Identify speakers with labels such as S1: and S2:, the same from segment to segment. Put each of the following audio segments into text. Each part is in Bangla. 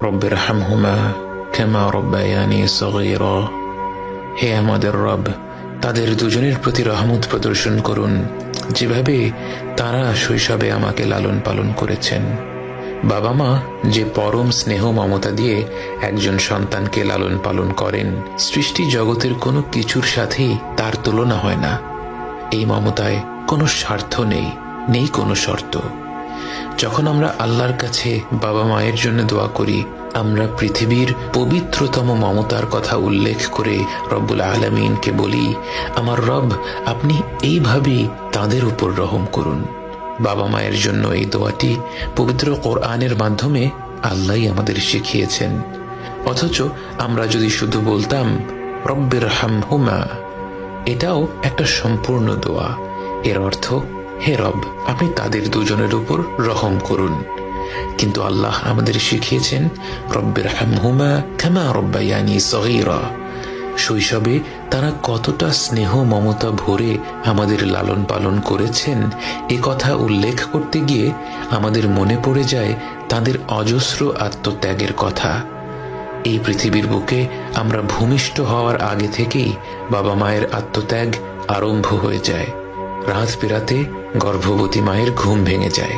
S1: রব্বিরহামহুমা কামা রব্বায়ানি সগীরা। হে আমাদের রব, তাদের দুজনের প্রতি রহমত প্রদর্শন করুন যেভাবে তারা শৈশবে আমাকে লালন পালন করেছেন। বাবা মা যে পরম স্নেহ মমতা দিয়ে একজন সন্তানকে লালন পালন করেন, সৃষ্টি জগতের কোনো কিছুর সাথেই তার তুলনা হয় না। এই মমতায় কোনো স্বার্থ নেই, নেই কোনো শর্ত। যখন আমরা আল্লাহর কাছে বাবা মায়ের জন্য দোয়া করি, আমরা পৃথিবীর পবিত্রতম মমতার কথা উল্লেখ করে রব্বুল আলামিনকে বলি, আমার রব, আপনি এইভাবেই তাদের উপর রহম করুন। বাবা মায়ের জন্য এই দোয়াটি পবিত্র কোরআনের মাধ্যমে আল্লাহই আমাদের শিখিয়েছেন। অথচ আমরা যদি শুধু বলতাম রব্বিরহামহুমা, এটাও একটা সম্পূর্ণ দোয়া। এর অর্থ, হে রব, আপনি তাদের দুজনের উপর রহম করুন। কিন্তু আল্লাহ আমাদের শিখিয়েছেন রব্বিরহামহুমা কামা রব্বায়ানি সগীরা। শৈশবে তারা কতটা স্নেহ মমতা ভরে আমাদের লালন পালন করেছেন এ কথা উল্লেখ করতে গিয়ে আমাদের মনে পড়ে যায় তাদের অজস্র আত্মত্যাগের কথা। এই পৃথিবীর বুকে আমরা ভূমিষ্ঠ হওয়ার আগে থেকেই বাবা মায়ের আত্মত্যাগ আরম্ভ হয়ে যায়। রাত পেরাতে গর্ভবতী মায়ের ঘুম ভেঙে যায়,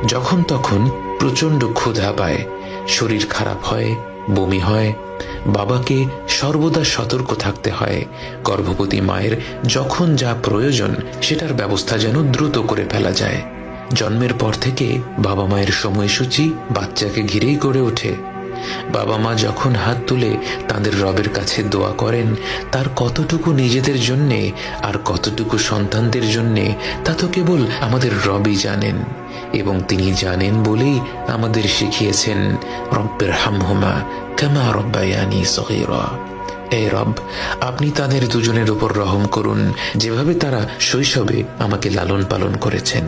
S1: যখন তখন প্রচণ্ড ক্ষুধা পায়, শরীর খারাপ হয়, বমি হয়। বাবাকে সর্বদা সতর্ক থাকতে হয় গর্ভবতী মায়ের যখন যা প্রয়োজন সেটার ব্যবস্থা যেন দ্রুত করে ফেলা যায়। জন্মের পর থেকে বাবা মায়ের সময়সূচি বাচ্চাকে ঘিরেই গড়ে ওঠে। বাবা মা যখন হাত তুলে তাদের রবের কাছে দোয়া করেন, তার কতটুকু নিজেদের জন্যে আর কতটুকু সন্তানদের জন্যে তা তো কেবল আমাদের রবই জানেন। এবং তিনি জানেন বলেই আমাদের শিখিয়েছেন রব্বিরহামহুমা কামা রব্বায়ানি সগীরা। হে রব, আপনি তাদের দুজনের উপর রহম করুন যেভাবে তারা শৈশবে আমাকে লালন পালন করেছেন।